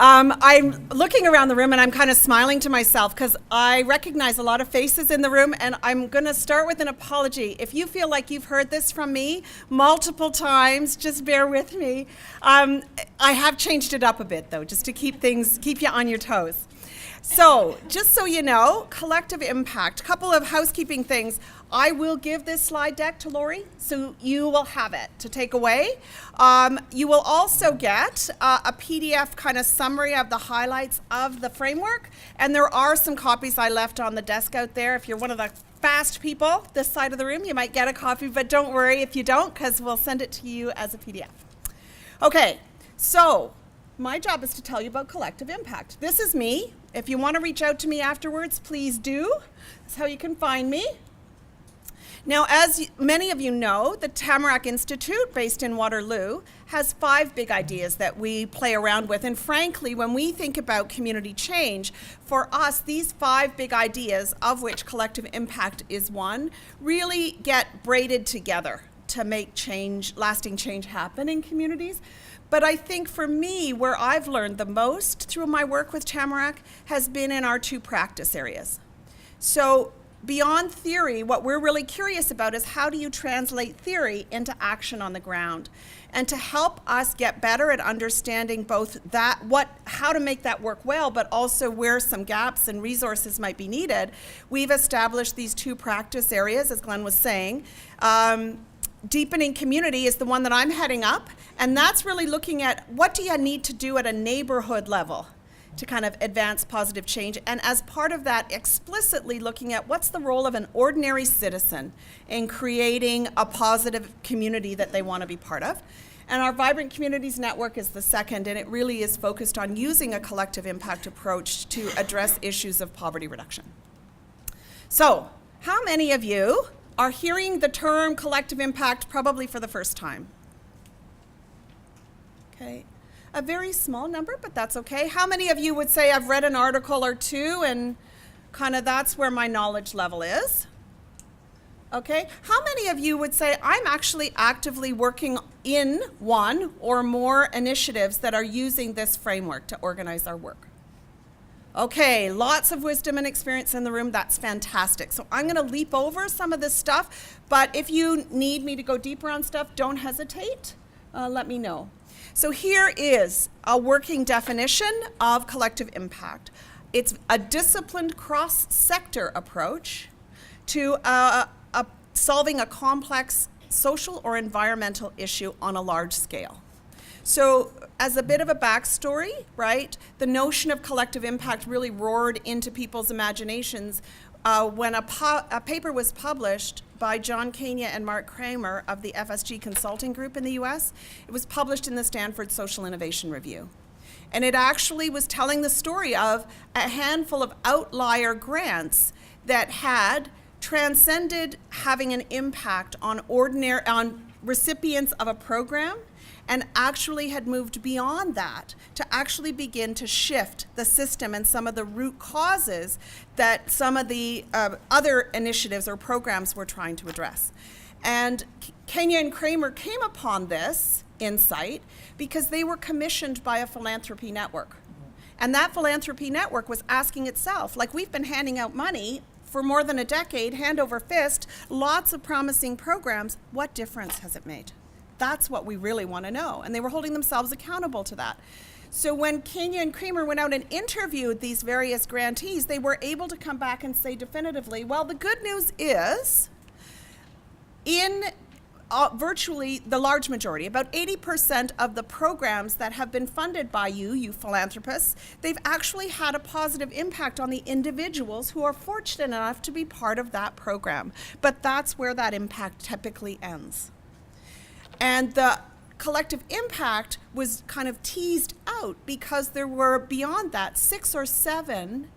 I'm looking around the room and I'm kind of smiling to myself because I recognize a lot of faces in the room, and I'm going to start with an apology. If you feel like you've heard this from me multiple times, just bear with me. I have changed it up a bit though, just to keep you on your toes. So, just so you know, collective impact, couple of housekeeping things. I will give this slide deck to Lori, so you will have it to take away. You will also get a PDF kind of summary of the highlights of the framework, and there are some copies I left on the desk out there. If you're one of the fast people this side of the room, you might get a copy, but don't worry if you don't, because we'll send it to you as a PDF. Okay, so my job is to tell you about collective impact. This is me. If you want to reach out to me afterwards, please do. That's how you can find me. Now, as many of you know, the Tamarack Institute, based in Waterloo, has 5 big ideas that we play around with. And frankly, when we think about community change, for us, these 5 big ideas, of which collective impact is one, really get braided together to make change, lasting change happen in communities. But I think for me, where I've learned the most through my work with Tamarack has been in our 2 practice areas. So beyond theory, what we're really curious about is how do you translate theory into action on the ground? And to help us get better at understanding both that, how to make that work well, but also where some gaps and resources might be needed, we've established these 2 practice areas, as Glenn was saying. Deepening community is the one that I'm heading up, and that's really looking at what do you need to do at a neighborhood level to kind of advance positive change, and as part of that, explicitly looking at what's the role of an ordinary citizen in creating a positive community that they want to be part of. And our Vibrant Communities Network is the second, and it really is focused on using a collective impact approach to address issues of poverty reduction. So, how many of you are hearing the term collective impact probably for the first time? Okay, a very small number, but that's okay. How many of you would say I've read an article or 2 and kind of that's where my knowledge level is? Okay, how many of you would say I'm actually actively working in 1 or more initiatives that are using this framework to organize our work? Okay, lots of wisdom and experience in the room. That's fantastic. So I'm going to leap over some of this stuff, but if you need me to go deeper on stuff, don't hesitate. Let me know. So here is a working definition of collective impact. It's a disciplined cross-sector approach to solving a complex social or environmental issue on a large scale. So as a bit of a backstory, right, the notion of collective impact really roared into people's imaginations when a paper was published by John Kania and Mark Kramer of the FSG Consulting Group in the US. It was published in the Stanford Social Innovation Review. And it actually was telling the story of a handful of outlier grants that had transcended having an impact on recipients of a program, and actually had moved beyond that to actually begin to shift the system and some of the root causes that some of the other initiatives or programs were trying to address. And Kania and Kramer came upon this insight because they were commissioned by a philanthropy network. And that philanthropy network was asking itself, like, we've been handing out money for more than a decade, hand over fist, lots of promising programs, what difference has it made? That's what we really want to know. And they were holding themselves accountable to that. So when Kania and Kramer went out and interviewed these various grantees, they were able to come back and say definitively, well, the good news is in virtually the large majority, about 80% of the programs that have been funded by you philanthropists, they've actually had a positive impact on the individuals who are fortunate enough to be part of that program. But that's where that impact typically ends. And the collective impact was kind of teased out because there were, beyond that, 6 or 7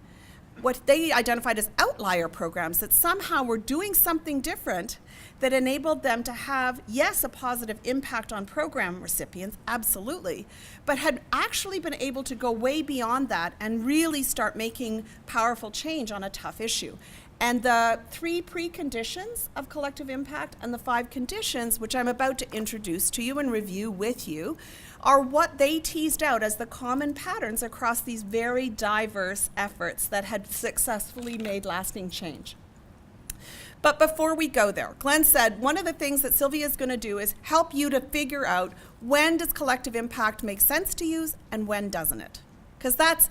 what they identified as outlier programs that somehow were doing something different that enabled them to have, yes, a positive impact on program recipients, absolutely, but had actually been able to go way beyond that and really start making powerful change on a tough issue. And the 3 preconditions of collective impact and the 5 conditions, which I'm about to introduce to you and review with you, are what they teased out as the common patterns across these very diverse efforts that had successfully made lasting change. But before we go there, Glenn said one of the things that Sylvia is going to do is help you to figure out when does collective impact make sense to use and when doesn't it. Because that's,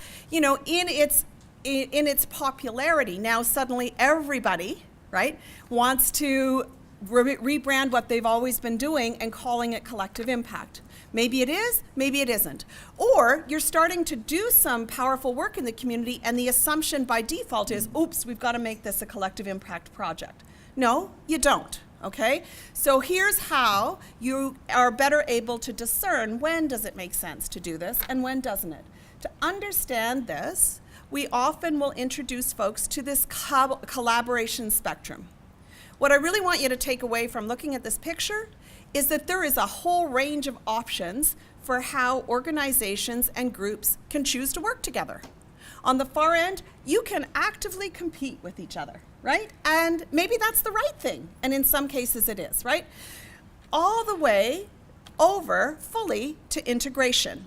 in its popularity, now suddenly everybody, right, wants to rebrand what they've always been doing and calling it collective impact. Maybe it is, maybe it isn't. Or you're starting to do some powerful work in the community and the assumption by default is, oops, we've got to make this a collective impact project. No, you don't, okay? So here's how you are better able to discern when does it make sense to do this and when doesn't it. To understand this, we often will introduce folks to this collaboration spectrum. What I really want you to take away from looking at this picture is that there is a whole range of options for how organizations and groups can choose to work together. On the far end, you can actively compete with each other, right? And maybe that's the right thing, and in some cases it is, right? All the way over fully to integration.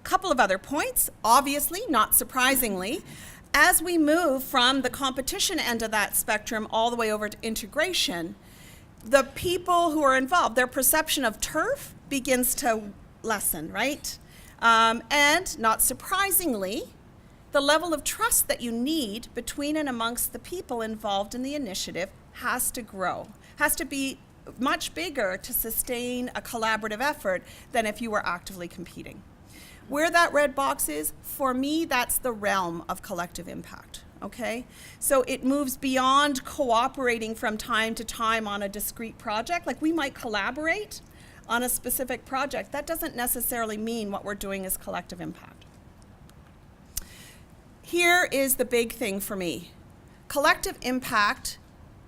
Couple of other points, obviously, not surprisingly, as we move from the competition end of that spectrum all the way over to integration, the people who are involved, their perception of turf begins to lessen, right? And not surprisingly, the level of trust that you need between and amongst the people involved in the initiative has to grow, has to be much bigger to sustain a collaborative effort than if you were actively competing. Where that red box is, for me, that's the realm of collective impact. Okay, so it moves beyond cooperating from time to time on a discrete project. Like we might collaborate on a specific project. That doesn't necessarily mean what we're doing is collective impact. Here is the big thing for me. Collective impact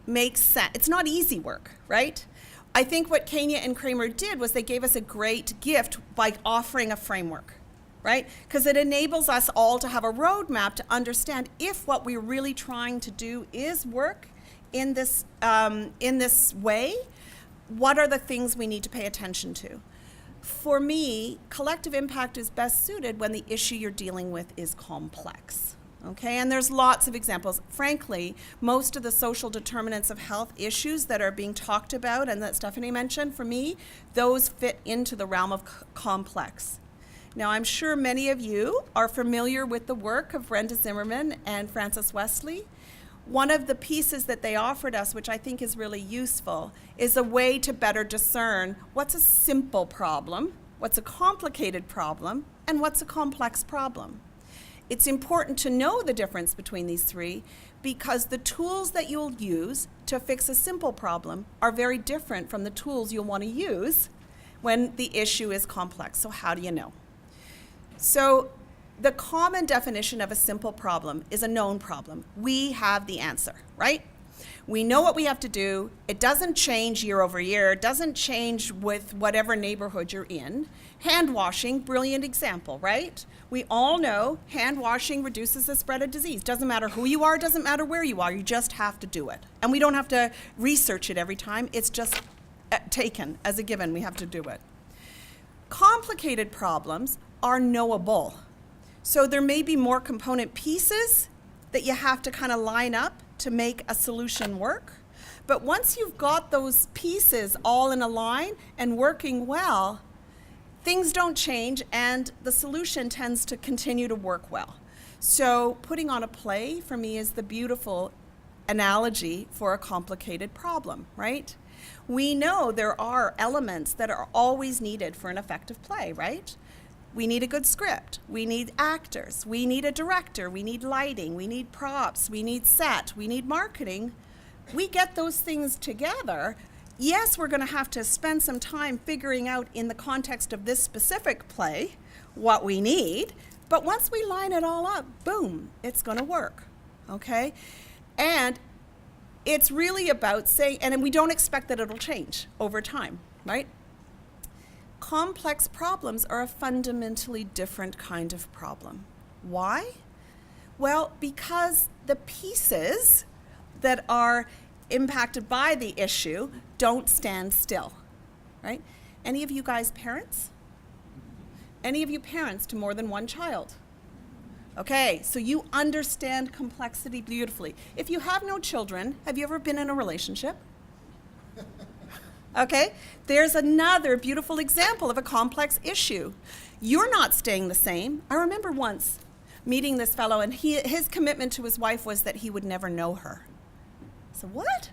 makes sense. It's not easy work, right? I think what Kenya and Kramer did was they gave us a great gift by offering a framework. Right? Because it enables us all to have a roadmap to understand if what we're really trying to do is work in this way, what are the things we need to pay attention to? For me, collective impact is best suited when the issue you're dealing with is complex. Okay, and there's lots of examples. Frankly, most of the social determinants of health issues that are being talked about and that Stephanie mentioned, for me, those fit into the realm of complex. Now, I'm sure many of you are familiar with the work of Brenda Zimmerman and Frances Wesley. One of the pieces that they offered us, which I think is really useful, is a way to better discern what's a simple problem, what's a complicated problem, and what's a complex problem. It's important to know the difference between these three because the tools that you'll use to fix a simple problem are very different from the tools you'll want to use when the issue is complex. So how do you know? So the common definition of a simple problem is a known problem. We have the answer, right? We know what we have to do. It doesn't change year over year. It doesn't change with whatever neighborhood you're in. Hand washing, brilliant example, right? We all know hand washing reduces the spread of disease. Doesn't matter who you are, doesn't matter where you are, you just have to do it. And we don't have to research it every time. It's just taken as a given. We have to do it. Complicated problems are knowable. So there may be more component pieces that you have to kind of line up to make a solution work. But once you've got those pieces all in a line and working well, things don't change and the solution tends to continue to work well. So putting on a play for me is the beautiful analogy for a complicated problem, right? We know there are elements that are always needed for an effective play, right? We need a good script, we need actors, we need a director, we need lighting, we need props, we need set, we need marketing. We get those things together. Yes, we're going to have to spend some time figuring out in the context of this specific play what we need, but once we line it all up, boom, it's going to work, okay? And it's really about saying, and we don't expect that it'll change over time, right? Complex problems are a fundamentally different kind of problem. Why? Well, because the pieces that are impacted by the issue don't stand still, right? Any of you guys parents? Any of you parents to more than one child? Okay, so you understand complexity beautifully. If you have no children, have you ever been in a relationship? Okay, there's another beautiful example of a complex issue. You're not staying the same. I remember once meeting this fellow, and his commitment to his wife was that he would never know her. I said, what?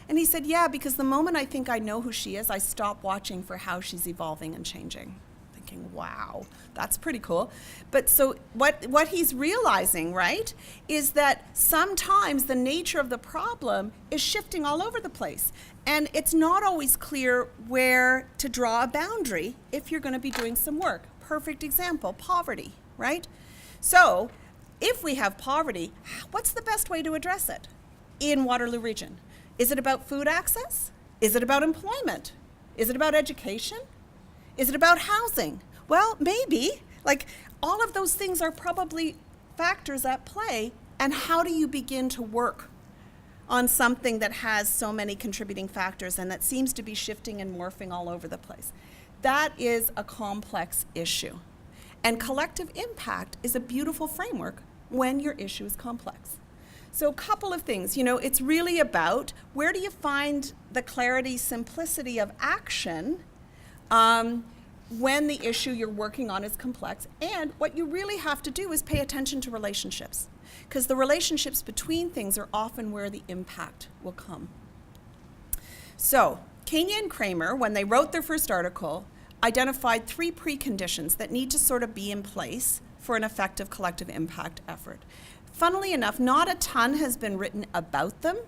And he said, yeah, because the moment I think I know who she is, I stop watching for how she's evolving and changing. Thinking, wow, that's pretty cool. But so what he's realizing, right, is that sometimes the nature of the problem is shifting all over the place. And it's not always clear where to draw a boundary if you're going to be doing some work. Perfect example, poverty, right? So if we have poverty, what's the best way to address it in Waterloo region? Is it about food access? Is it about employment? Is it about education? Is it about housing? Well, maybe. Like, all of those things are probably factors at play. And how do you begin to work on something that has so many contributing factors and that seems to be shifting and morphing all over the place? That is a complex issue. And collective impact is a beautiful framework when your issue is complex. So a couple of things, it's really about where do you find the clarity, simplicity of action when the issue you're working on is complex. And what you really have to do is pay attention to relationships, because the relationships between things are often where the impact will come. So Kenya and Kramer, when they wrote their first article, identified 3 preconditions that need to sort of be in place for an effective collective impact effort. Funnily enough, not a ton has been written about them.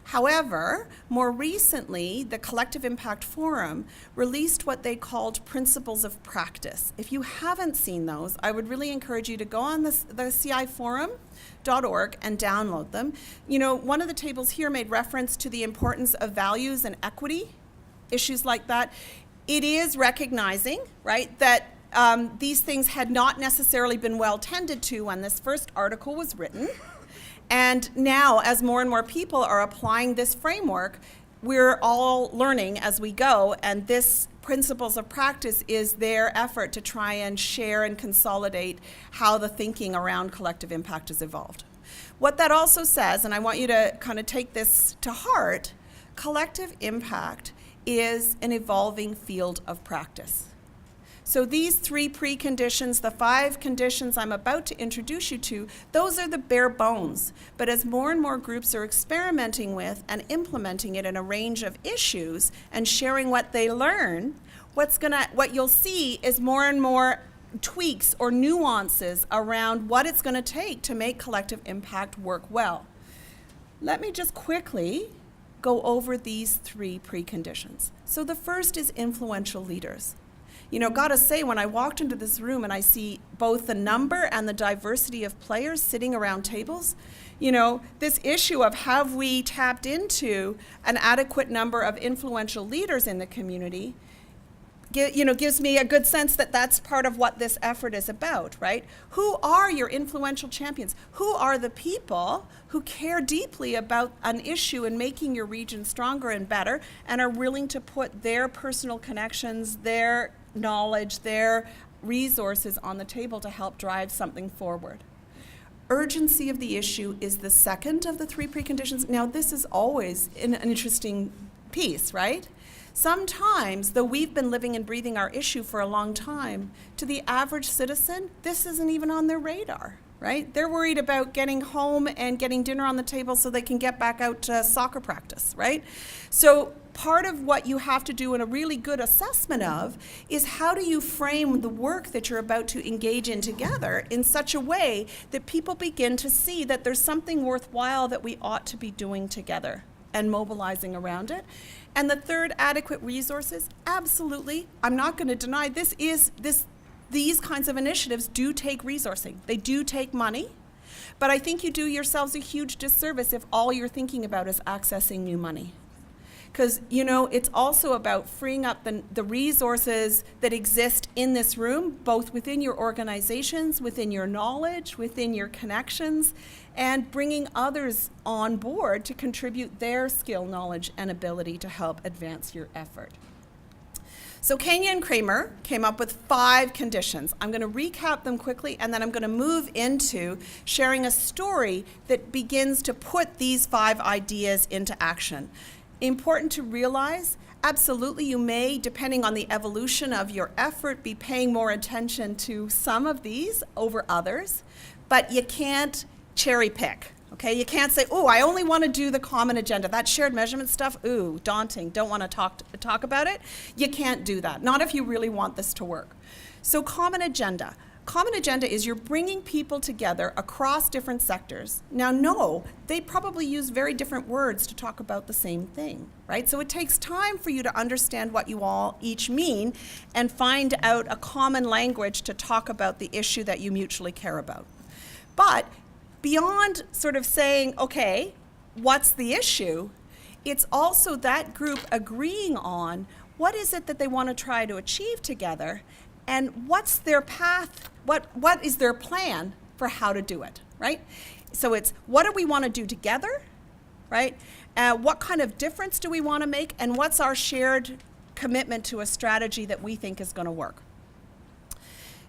However, more recently, the Collective Impact Forum released what they called Principles of Practice. If you haven't seen those, I would really encourage you to go on the ciforum.org and download them. One of the tables here made reference to the importance of values and equity, issues like that. It is recognizing, right, that these things had not necessarily been well tended to when this first article was written. And now, as more and more people are applying this framework, we're all learning as we go, and this Principles of Practice is their effort to try and share and consolidate how the thinking around collective impact has evolved. What that also says, and I want you to kind of take this to heart, collective impact is an evolving field of practice. So these 3 preconditions, the 5 conditions I'm about to introduce you to, those are the bare bones. But as more and more groups are experimenting with and implementing it in a range of issues and sharing what they learn, what you'll see is more and more tweaks or nuances around what it's going to take to make collective impact work well. Let me just quickly go over these 3 preconditions. So the first is influential leaders. Gotta say, when I walked into this room and I see both the number and the diversity of players sitting around tables, this issue of have we tapped into an adequate number of influential leaders in the community, gives me a good sense that that's part of what this effort is about, right? Who are your influential champions? Who are the people who care deeply about an issue and making your region stronger and better and are willing to put their personal connections, their knowledge, their resources on the table to help drive something forward? Urgency of the issue is the second of the 3 preconditions. Now, this is always an interesting piece, right? Sometimes, though we've been living and breathing our issue for a long time, to the average citizen, this isn't even on their radar, right? They're worried about getting home and getting dinner on the table so they can get back out to soccer practice, right? So part of what you have to do in a really good assessment of is how do you frame the work that you're about to engage in together in such a way that people begin to see that there's something worthwhile that we ought to be doing together and mobilizing around it. And the third, adequate resources. Absolutely. I'm not going to deny these kinds of initiatives do take resourcing. They do take money. But I think you do yourselves a huge disservice if all you're thinking about is accessing new money. because, you know, it's also about freeing up the resources that exist in this room, both within your organizations, within your knowledge, within your connections, and bringing others on board to contribute their skill, knowledge, and ability to help advance your effort. So Kenya and Kramer came up with 5 conditions. I'm going to recap them quickly, and then I'm going to move into sharing a story that begins to put these 5 ideas into action. Important to realize, absolutely you may, depending on the evolution of your effort, be paying more attention to some of these over others, but you can't cherry pick. Okay, you can't say, oh, I only want to do the common agenda. That shared measurement stuff, ooh, daunting, don't want to talk about it. You can't do that, not if you really want this to work. So common agenda. Common agenda is you're bringing people together across different sectors. Now, no, they probably use very different words to talk about the same thing, right? So it takes time for you to understand what you all each mean and find out a common language to talk about the issue that you mutually care about. But beyond sort of saying, okay, what's the issue? It's also that group agreeing on what is it that they want to try to achieve together, and what's their path, what is their plan for how to do it, right? So it's what do we want to do together, right? What kind of difference do we want to make, and what's our shared commitment to a strategy that we think is going to work?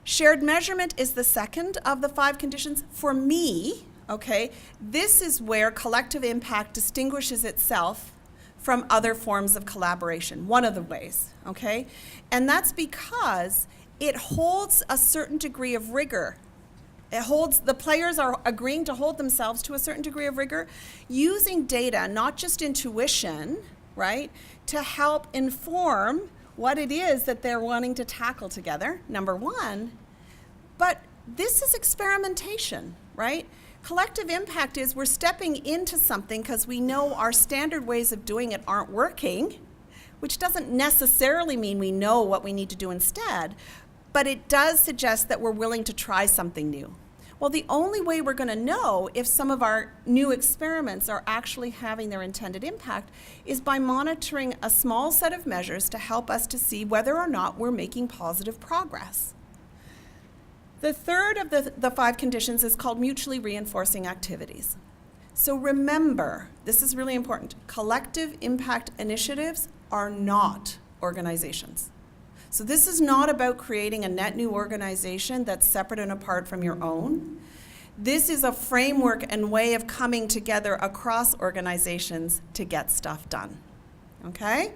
Shared measurement is the second of the 5 conditions. For me, okay, this is where collective impact distinguishes itself from other forms of collaboration, one of the ways, okay? And that's because it holds a certain degree of rigor. The players are agreeing to hold themselves to a certain degree of rigor, using data, not just intuition, right, to help inform what it is that they're wanting to tackle together, number 1. But this is experimentation, right? Collective impact is we're stepping into something because we know our standard ways of doing it aren't working, which doesn't necessarily mean we know what we need to do instead, but it does suggest that we're willing to try something new. Well, the only way we're going to know if some of our new experiments are actually having their intended impact is by monitoring a small set of measures to help us to see whether or not we're making positive progress. The third of the 5 conditions is called mutually reinforcing activities. So remember, this is really important, collective impact initiatives are not organizations. So this is not about creating a net new organization that's separate and apart from your own. This is a framework and way of coming together across organizations to get stuff done, okay?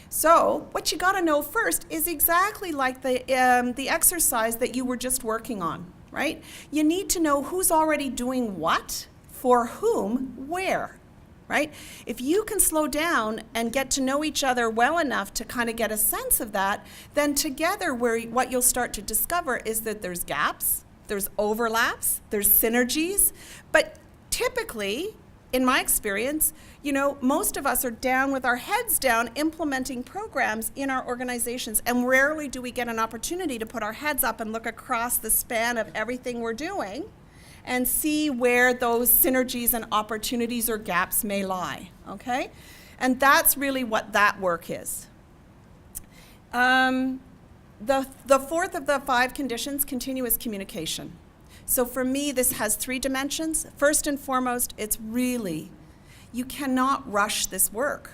So what you gotta know first is exactly like the exercise that you were just working on, right? You need to know who's already doing what, for whom, where. Right? If you can slow down and get to know each other well enough to kind of get a sense of that, then together what you'll start to discover is that there's gaps, there's overlaps, there's synergies, but typically, in my experience, you know, most of us are down with our heads down implementing programs in our organizations, and rarely do we get an opportunity to put our heads up and look across the span of everything we're doing and see where those synergies and opportunities or gaps may lie, okay? And that's really what that work is. The fourth of the 5 conditions, continuous communication. So for me, this has 3 dimensions. First and foremost, it's really, you cannot rush this work,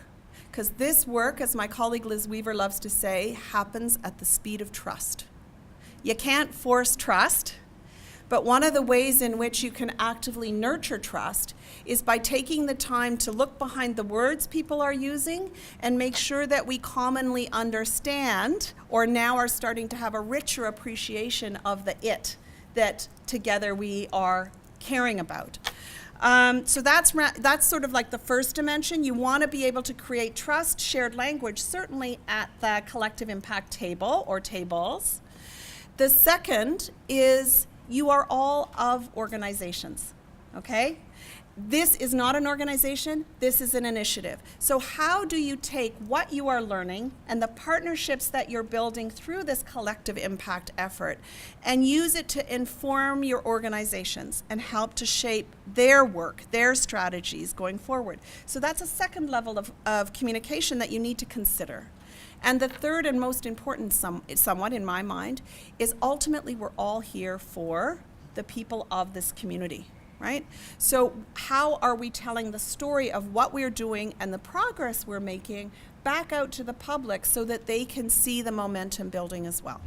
because this work, as my colleague Liz Weaver loves to say, happens at the speed of trust. You can't force trust. But one of the ways in which you can actively nurture trust is by taking the time to look behind the words people are using and make sure that we commonly understand, or now are starting to have a richer appreciation of the it that together we are caring about. So that's sort of like the first dimension. You want to be able to create trust, shared language, certainly at the collective impact table or tables. The second is you are all of organizations, okay? This is not an organization, this is an initiative. So how do you take what you are learning and the partnerships that you're building through this collective impact effort and use it to inform your organizations and help to shape their work, their strategies going forward? So that's a second level of communication that you need to consider. And the third and most important somewhat in my mind is ultimately we're all here for the people of this community. Right? So how are we telling the story of what we're doing and the progress we're making back out to the public so that they can see the momentum building as well?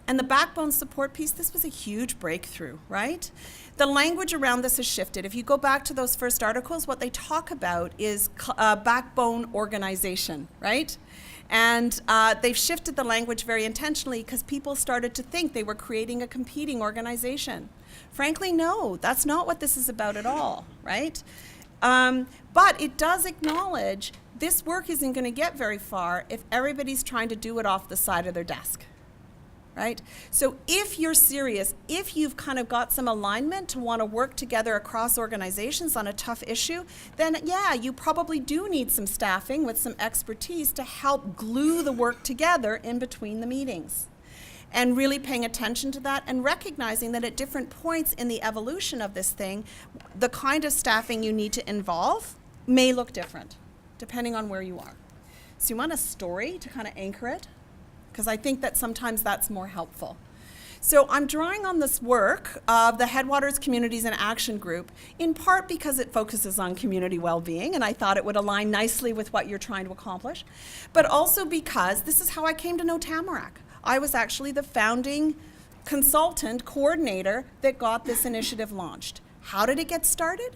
And the backbone support piece, this was a huge breakthrough, right? The language around this has shifted. If you go back to those first articles, what they talk about is backbone organization, right? And they've shifted the language very intentionally because people started to think they were creating a competing organization. Frankly, no, that's not what this is about at all, right? But it does acknowledge this work isn't going to get very far if everybody's trying to do it off the side of their desk, right? So if you're serious, if you've kind of got some alignment to want to work together across organizations on a tough issue, then yeah, you probably do need some staffing with some expertise to help glue the work together in between the meetings. And really paying attention to that and recognizing that at different points in the evolution of this thing, the kind of staffing you need to involve may look different, depending on where you are. So you want a story to kind of anchor it, because I think that sometimes that's more helpful. So I'm drawing on this work of the Headwaters Communities in Action Group, in part because it focuses on community well-being, and I thought it would align nicely with what you're trying to accomplish, but also because this is how I came to know Tamarack. I was actually the founding consultant coordinator that got this initiative launched. How did it get started?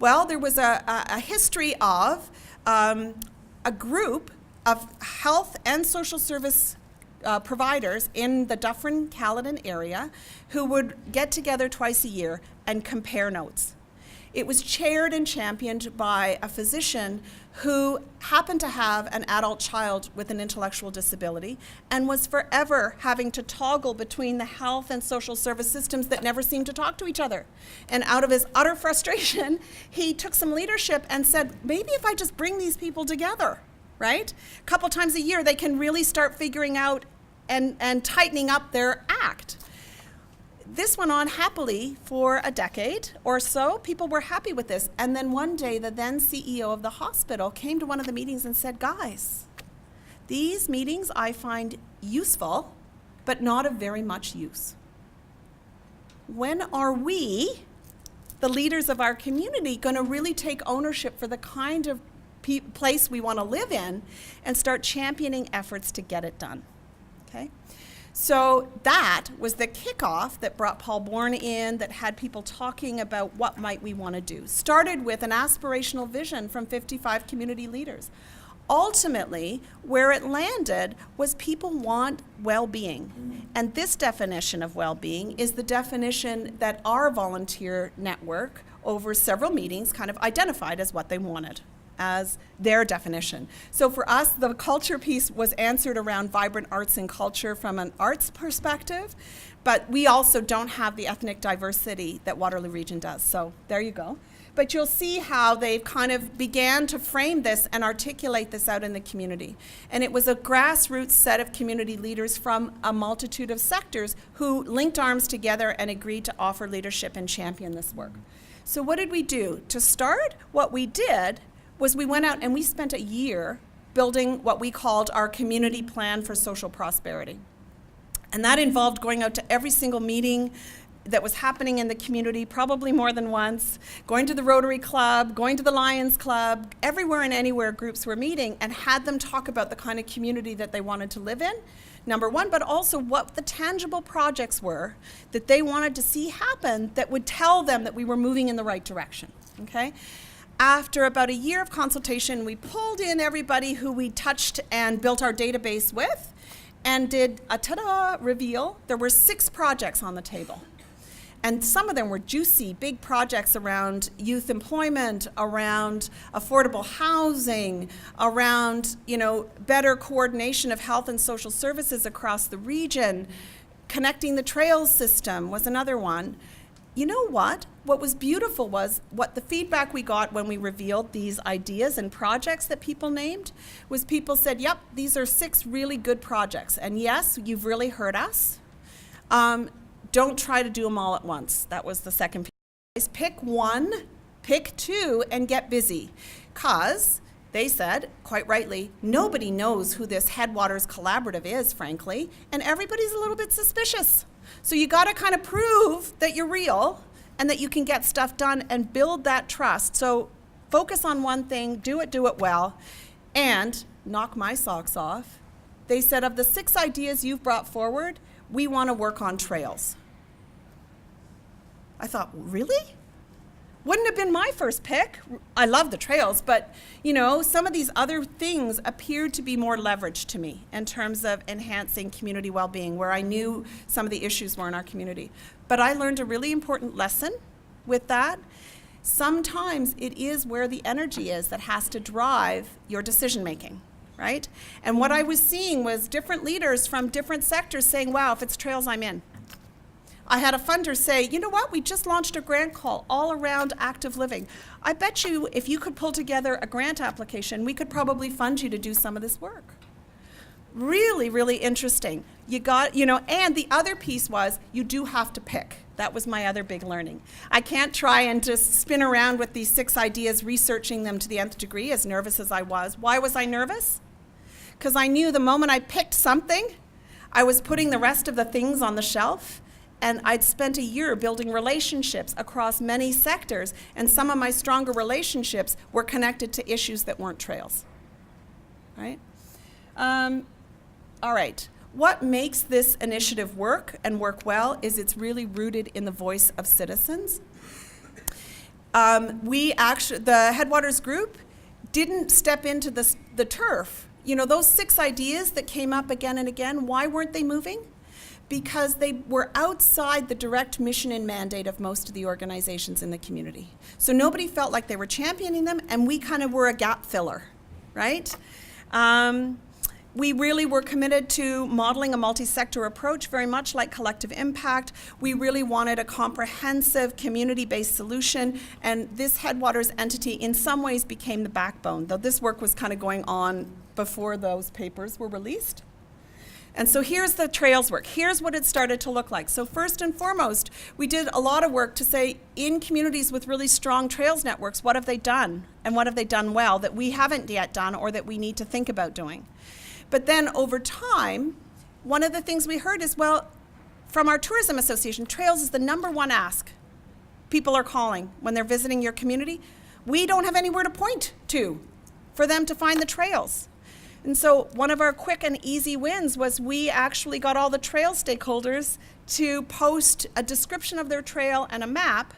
Well, there was a history of a group of health and social service providers in the Dufferin-Caledon area who would get together twice a year and compare notes. It was chaired and championed by a physician who happened to have an adult child with an intellectual disability and was forever having to toggle between the health and social service systems that never seemed to talk to each other. And out of his utter frustration, he took some leadership and said, maybe if I just bring these people together, right? A couple times a year, they can really start figuring out and tightening up their act. This went on happily for a decade or so. People were happy with this. And then one day, the then CEO of the hospital came to one of the meetings and said, guys, these meetings I find useful, but not of very much use. When are we, the leaders of our community, going to really take ownership for the kind of place we want to live in and start championing efforts to get it done? Okay? So that was the kickoff that brought Paul Bourne in, that had people talking about what might we want to do. Started with an aspirational vision from 55 community leaders. Ultimately, where it landed was people want well-being. And this definition of well-being is the definition that our volunteer network over several meetings kind of identified as what they wanted, as their definition. So for us, the culture piece was answered around vibrant arts and culture from an arts perspective, but we also don't have the ethnic diversity that Waterloo Region does. So there you go. But you'll see how they've kind of began to frame this and articulate this out in the community. And it was a grassroots set of community leaders from a multitude of sectors who linked arms together and agreed to offer leadership and champion this work. So what did we do? To start, what we did was we went out and we spent a year building what we called our community plan for social prosperity. And that involved going out to every single meeting that was happening in the community, probably more than once, going to the Rotary Club, going to the Lions Club, everywhere and anywhere groups were meeting, and had them talk about the kind of community that they wanted to live in, number one, but also what the tangible projects were that they wanted to see happen that would tell them that we were moving in the right direction, okay? After about a year of consultation, we pulled in everybody who we touched and built our database with and did a ta-da reveal. There were 6 projects on the table. And some of them were juicy, big projects around youth employment, around affordable housing, around, better coordination of health and social services across the region. Connecting the trails system was another one. you know what? What was beautiful was what the feedback we got when we revealed these ideas and projects that people named was people said, yep, these are 6 really good projects. And yes, you've really heard us. Don't try to do them all at once. That was the second piece. Pick 1, pick 2, and get busy. Because they said, quite rightly, nobody knows who this Headwaters Collaborative is, frankly, and everybody's a little bit suspicious. So you got to kind of prove that you're real and that you can get stuff done and build that trust. So focus on one thing, do it well, and knock my socks off. They said, of the 6 ideas you've brought forward, we want to work on trails. I thought, really? Wouldn't have been my first pick. I love the trails, but you know, some of these other things appeared to be more leveraged to me in terms of enhancing community well-being, where I knew some of the issues were in our community. But I learned a really important lesson with that. Sometimes it is where the energy is that has to drive your decision making, right? And what I was seeing was different leaders from different sectors saying, wow, if it's trails, I'm in. I had a funder say, you know what, we just launched a grant call all around active living. I bet you if you could pull together a grant application, we could probably fund you to do some of this work. Really, really interesting. You got, you know, and the other piece was you do have to pick. That was my other big learning. I can't try and just spin around with these 6 ideas, researching them to the nth degree, as nervous as I was. Why was I nervous? Because I knew the moment I picked something, I was putting the rest of the things on the shelf. And I'd spent a year building relationships across many sectors, and some of my stronger relationships were connected to issues that weren't trails, right? All right, what makes this initiative work and work well is it's really rooted in the voice of citizens. The Headwaters group didn't step into the turf. You know, those 6 ideas that came up again and again, why weren't they moving? Because they were outside the direct mission and mandate of most of the organizations in the community. So nobody felt like they were championing them, and we kind of were a gap filler, right? We really were committed to modeling a multi-sector approach, very much like collective impact. We really wanted a comprehensive community-based solution, and this Headwaters entity in some ways became the backbone, though this work was kind of going on before those papers were released. And so here's the trails work. Here's what it started to look like. So first and foremost, we did a lot of work to say, in communities with really strong trails networks, what have they done? And what have they done well that we haven't yet done or that we need to think about doing? But then over time, one of the things we heard is, well, from our tourism association, trails is the #1 ask people are calling when they're visiting your community. We don't have anywhere to point to for them to find the trails. And so one of our quick and easy wins was we actually got all the trail stakeholders to post a description of their trail and a map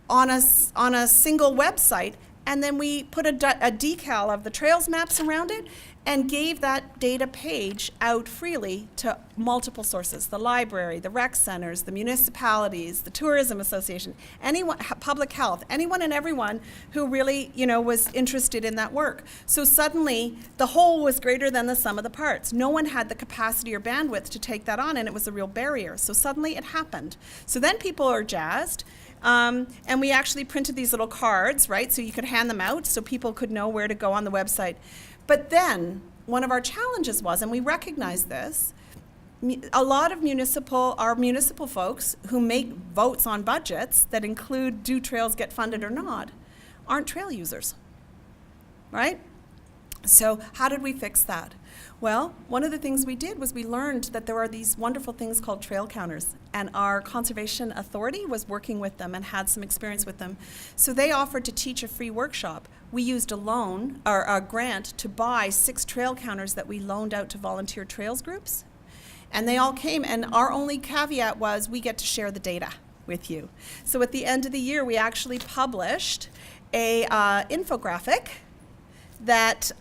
on a single website, and then we put a decal of the trails maps around it and gave that data page out freely to multiple sources: the library, the rec centers, the municipalities, the tourism association, anyone, public health, anyone and everyone who really, you know, was interested in that work. So suddenly the whole was greater than the sum of the parts. No one had the capacity or bandwidth to take that on, and it was a real barrier. So suddenly it happened. So then people are jazzed. And we actually printed these little cards, right? So you could hand them out so people could know where to go on the website. But then one of our challenges was, and we recognized this, a lot of our municipal folks who make votes on budgets that include do trails get funded or not, aren't trail users, right? So how did we fix that? Well, one of the things we did was we learned that there are these wonderful things called trail counters, and our conservation authority was working with them and had some experience with them. So they offered to teach a free workshop. We used a loan, or a grant, to buy 6 trail counters that we loaned out to volunteer trails groups. And they all came, and our only caveat was we get to share the data with you. So at the end of the year, we actually published a infographic that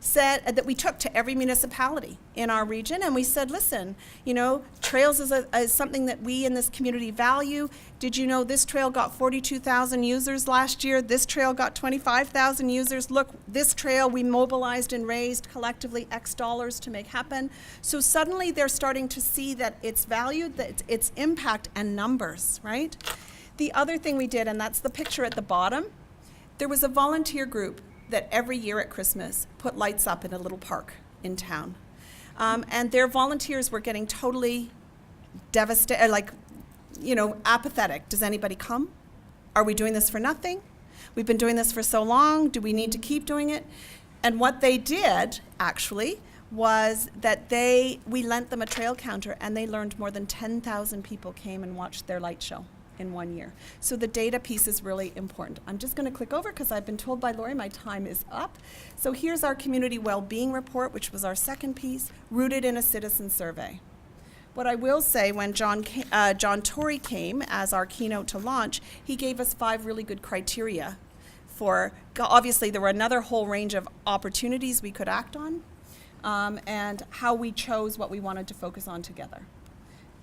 said that we took to every municipality in our region, and we said, listen, you know, trails is something that we in this community value. Did you know this trail got 42,000 users last year? This trail got 25,000 users. Look, this trail we mobilized and raised collectively X dollars to make happen. So suddenly they're starting to see that it's valued, that it's impact and numbers, right? The other thing we did, and that's the picture at the bottom, there was a volunteer group that every year at Christmas put lights up in a little park in town. And their volunteers were getting totally devastated, apathetic. Does anybody come? Are we doing this for nothing? We've been doing this for so long. Do we need to keep doing it? And what they did, actually, was that we lent them a trail counter, and they learned more than 10,000 people came and watched their light show in 1 year. So the data piece is really important. I'm just going to click over because I've been told by Lori my time is up. So here's our community well-being report, which was our second piece, rooted in a citizen survey. What I will say, when John Tory came as our keynote to launch, he gave us 5 really good criteria for, obviously there were another whole range of opportunities we could act on, and how we chose what we wanted to focus on together.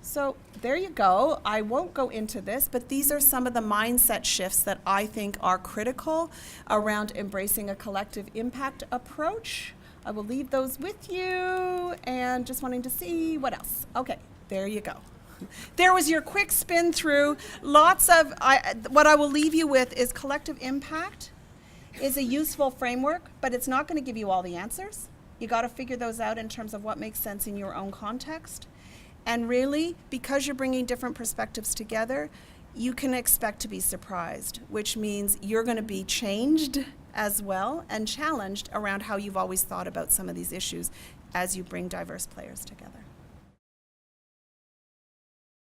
So there you go. I won't go into this, but these are some of the mindset shifts that I think are critical around embracing a collective impact approach. I will leave those with you, and just wanting to see what else. Okay, there you go. There was your quick spin through. What I will leave you with is collective impact is a useful framework, but it's not going to give you all the answers. You got to figure those out in terms of what makes sense in your own context. And really, because you're bringing different perspectives together, you can expect to be surprised, which means you're going to be changed as well and challenged around how you've always thought about some of these issues as you bring diverse players together.